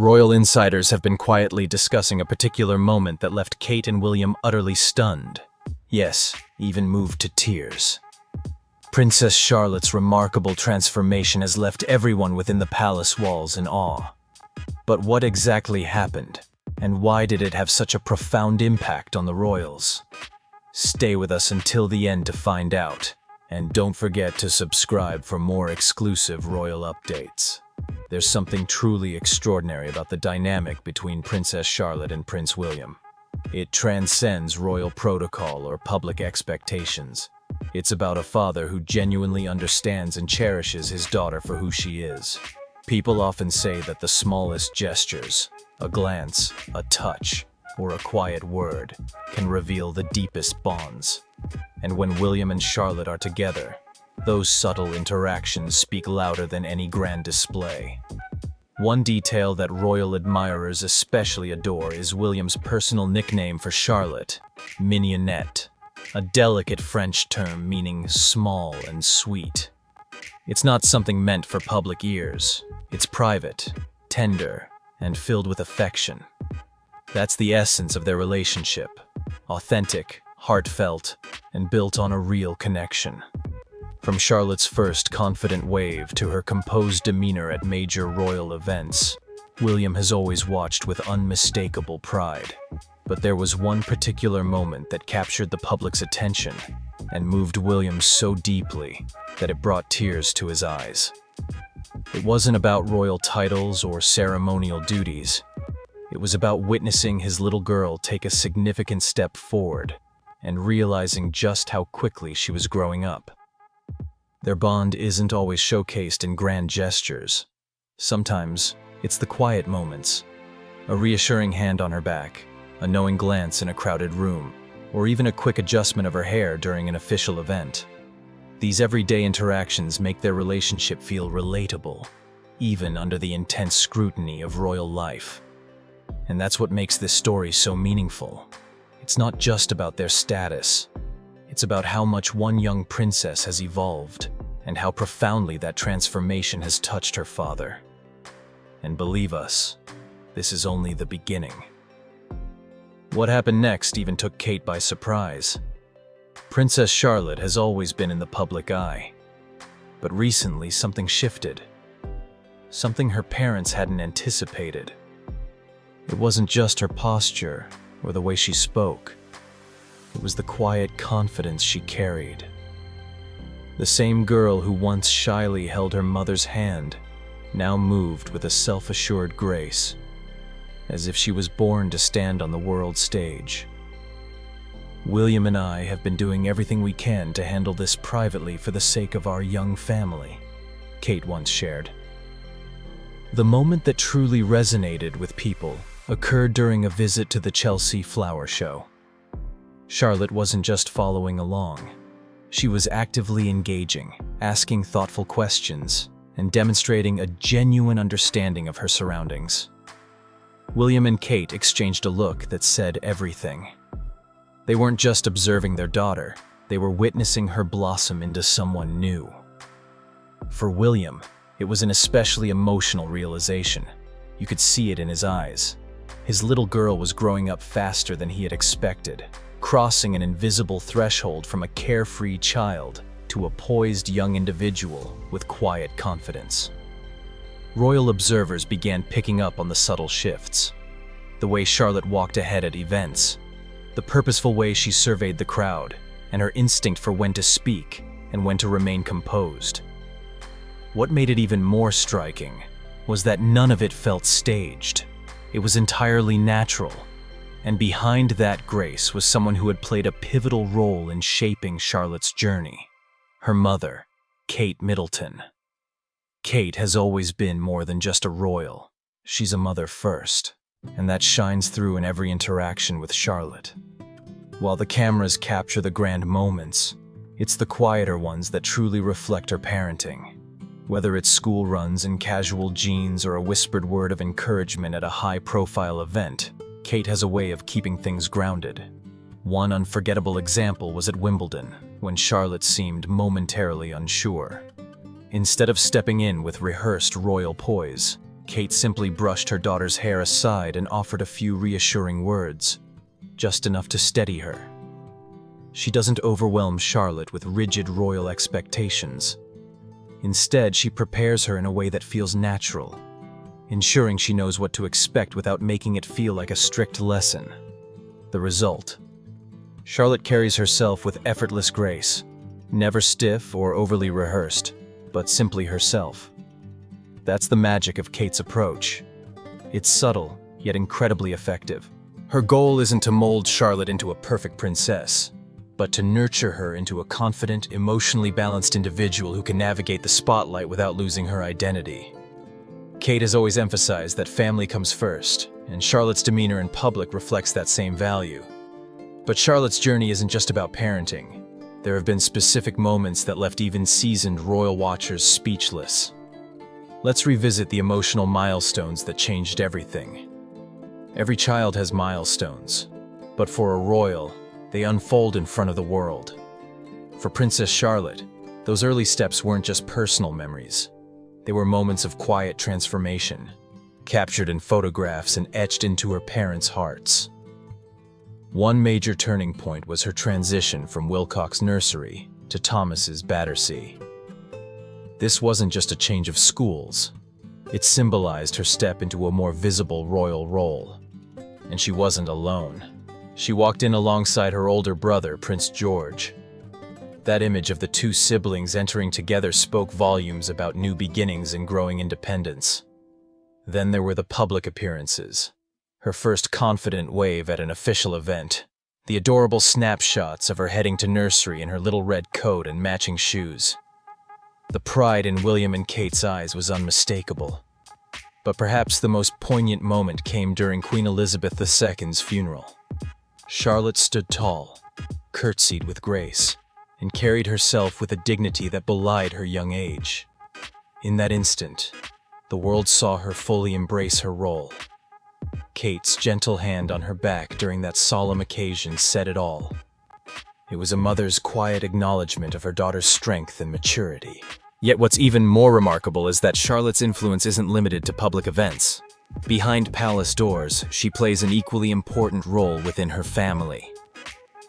Royal insiders have been quietly discussing a particular moment that left Kate and William utterly stunned. Yes, even moved to tears. Princess Charlotte's remarkable transformation has left everyone within the palace walls in awe. But what exactly happened, and why did it have such a profound impact on the royals? Stay with us until the end to find out, and don't forget to subscribe for more exclusive royal updates. There's something truly extraordinary about the dynamic between Princess Charlotte and Prince William. It transcends royal protocol or public expectations. It's about a father who genuinely understands and cherishes his daughter for who she is. People often say that the smallest gestures, a glance, a touch, or a quiet word, can reveal the deepest bonds. And when William and Charlotte are together, those subtle interactions speak louder than any grand display. One detail that royal admirers especially adore is William's personal nickname for Charlotte, Mignonette, a delicate French term meaning small and sweet. It's not something meant for public ears. It's private, tender, and filled with affection. That's the essence of their relationship, authentic, heartfelt, and built on a real connection. From Charlotte's first confident wave to her composed demeanor at major royal events, William has always watched with unmistakable pride. But there was one particular moment that captured the public's attention and moved William so deeply that it brought tears to his eyes. It wasn't about royal titles or ceremonial duties. It was about witnessing his little girl take a significant step forward and realizing just how quickly she was growing up. Their bond isn't always showcased in grand gestures. Sometimes, it's the quiet moments. A reassuring hand on her back, a knowing glance in a crowded room, or even a quick adjustment of her hair during an official event. These everyday interactions make their relationship feel relatable, even under the intense scrutiny of royal life. And that's what makes this story so meaningful. It's not just about their status. It's about how much one young princess has evolved and how profoundly that transformation has touched her father. And believe us, this is only the beginning. What happened next even took Kate by surprise. Princess Charlotte has always been in the public eye. But recently something shifted. Something her parents hadn't anticipated. It wasn't just her posture or the way she spoke. It was the quiet confidence she carried. The same girl who once shyly held her mother's hand now moved with a self-assured grace, as if she was born to stand on the world stage. William and I have been doing everything we can to handle this privately for the sake of our young family, Kate once shared. The moment that truly resonated with people occurred during a visit to the Chelsea Flower Show. Charlotte wasn't just following along. She was actively engaging, asking thoughtful questions, and demonstrating a genuine understanding of her surroundings. William and Kate exchanged a look that said everything. They weren't just observing their daughter, they were witnessing her blossom into someone new. For William, it was an especially emotional realization. You could see it in his eyes. His little girl was growing up faster than he had expected, crossing an invisible threshold from a carefree child to a poised young individual with quiet confidence. Royal observers began picking up on the subtle shifts. The way Charlotte walked ahead at events, the purposeful way she surveyed the crowd, and her instinct for when to speak and when to remain composed. What made it even more striking was that none of it felt staged. It was entirely natural. And behind that grace was someone who had played a pivotal role in shaping Charlotte's journey. Her mother, Kate Middleton. Kate has always been more than just a royal. She's a mother first, and that shines through in every interaction with Charlotte. While the cameras capture the grand moments, it's the quieter ones that truly reflect her parenting. Whether it's school runs in casual jeans or a whispered word of encouragement at a high-profile event, Kate has a way of keeping things grounded. One unforgettable example was at Wimbledon, when Charlotte seemed momentarily unsure. Instead of stepping in with rehearsed royal poise, Kate simply brushed her daughter's hair aside and offered a few reassuring words, just enough to steady her. She doesn't overwhelm Charlotte with rigid royal expectations. Instead, she prepares her in a way that feels natural, ensuring she knows what to expect without making it feel like a strict lesson. The result: Charlotte carries herself with effortless grace, never stiff or overly rehearsed, but simply herself. That's the magic of Kate's approach. It's subtle, yet incredibly effective. Her goal isn't to mold Charlotte into a perfect princess, but to nurture her into a confident, emotionally balanced individual who can navigate the spotlight without losing her identity. Kate has always emphasized that family comes first, and Charlotte's demeanor in public reflects that same value. But Charlotte's journey isn't just about parenting. There have been specific moments that left even seasoned royal watchers speechless. Let's revisit the emotional milestones that changed everything. Every child has milestones, but for a royal, they unfold in front of the world. For Princess Charlotte, those early steps weren't just personal memories. They were moments of quiet transformation, captured in photographs and etched into her parents' hearts. One major turning point was her transition from Wilcox Nursery to Thomas's Battersea. This wasn't just a change of schools. It symbolized her step into a more visible royal role. And she wasn't alone. She walked in alongside her older brother, Prince George. That image of the two siblings entering together spoke volumes about new beginnings and growing independence. Then there were the public appearances. Her first confident wave at an official event. The adorable snapshots of her heading to nursery in her little red coat and matching shoes. The pride in William and Kate's eyes was unmistakable. But perhaps the most poignant moment came during Queen Elizabeth II's funeral. Charlotte stood tall, curtsied with grace, and carried herself with a dignity that belied her young age. In that instant, the world saw her fully embrace her role. Kate's gentle hand on her back during that solemn occasion said it all. It was a mother's quiet acknowledgement of her daughter's strength and maturity. Yet what's even more remarkable is that Charlotte's influence isn't limited to public events. Behind palace doors, she plays an equally important role within her family.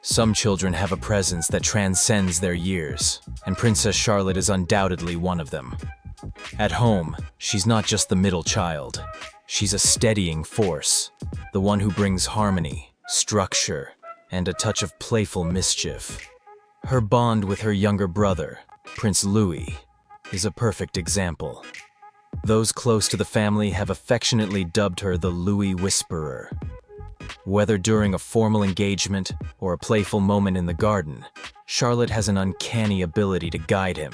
Some children have a presence that transcends their years, and Princess Charlotte is undoubtedly one of them. At home, she's not just the middle child. She's a steadying force, the one who brings harmony, structure, and a touch of playful mischief. Her bond with her younger brother, Prince Louis, is a perfect example. Those close to the family have affectionately dubbed her the Louis Whisperer. Whether during a formal engagement or a playful moment in the garden, Charlotte has an uncanny ability to guide him.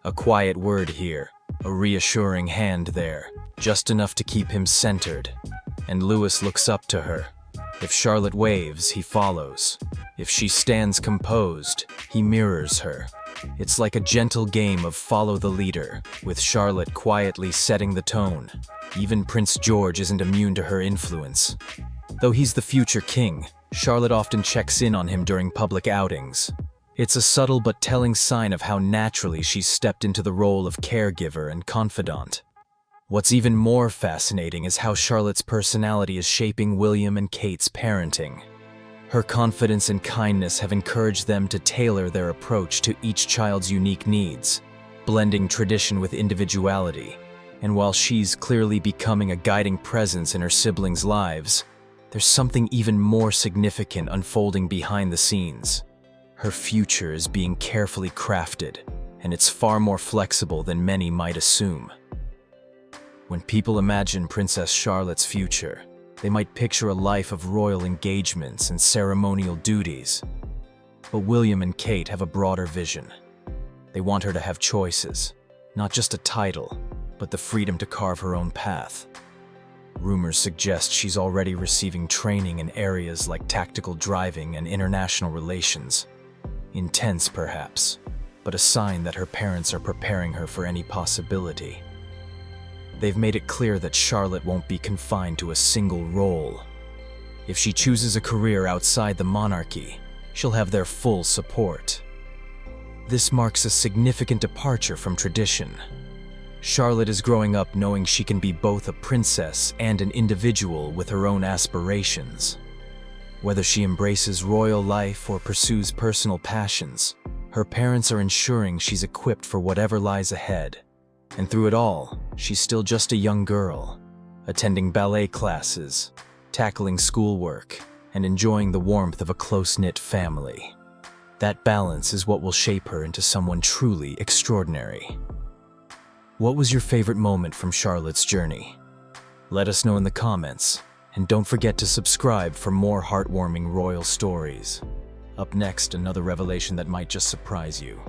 A quiet word here, a reassuring hand there, just enough to keep him centered. And Louis looks up to her. If Charlotte waves, he follows. If she stands composed, he mirrors her. It's like a gentle game of follow the leader, with Charlotte quietly setting the tone. Even Prince George isn't immune to her influence. Though he's the future king, Charlotte often checks in on him during public outings. It's a subtle but telling sign of how naturally she's stepped into the role of caregiver and confidant. What's even more fascinating is how Charlotte's personality is shaping William and Kate's parenting. Her confidence and kindness have encouraged them to tailor their approach to each child's unique needs, blending tradition with individuality. And while she's clearly becoming a guiding presence in her siblings' lives, there's something even more significant unfolding behind the scenes. Her future is being carefully crafted, and it's far more flexible than many might assume. When people imagine Princess Charlotte's future, they might picture a life of royal engagements and ceremonial duties. But William and Kate have a broader vision. They want her to have choices, not just a title, but the freedom to carve her own path. Rumors suggest she's already receiving training in areas like tactical driving and international relations. Intense, perhaps, but a sign that her parents are preparing her for any possibility. They've made it clear that Charlotte won't be confined to a single role. If she chooses a career outside the monarchy, she'll have their full support. This marks a significant departure from tradition. Charlotte is growing up knowing she can be both a princess and an individual with her own aspirations. Whether she embraces royal life or pursues personal passions, her parents are ensuring she's equipped for whatever lies ahead. And through it all, she's still just a young girl, attending ballet classes, tackling schoolwork, and enjoying the warmth of a close-knit family. That balance is what will shape her into someone truly extraordinary. What was your favorite moment from Charlotte's journey? Let us know in the comments, and don't forget to subscribe for more heartwarming royal stories. Up next, another revelation that might just surprise you.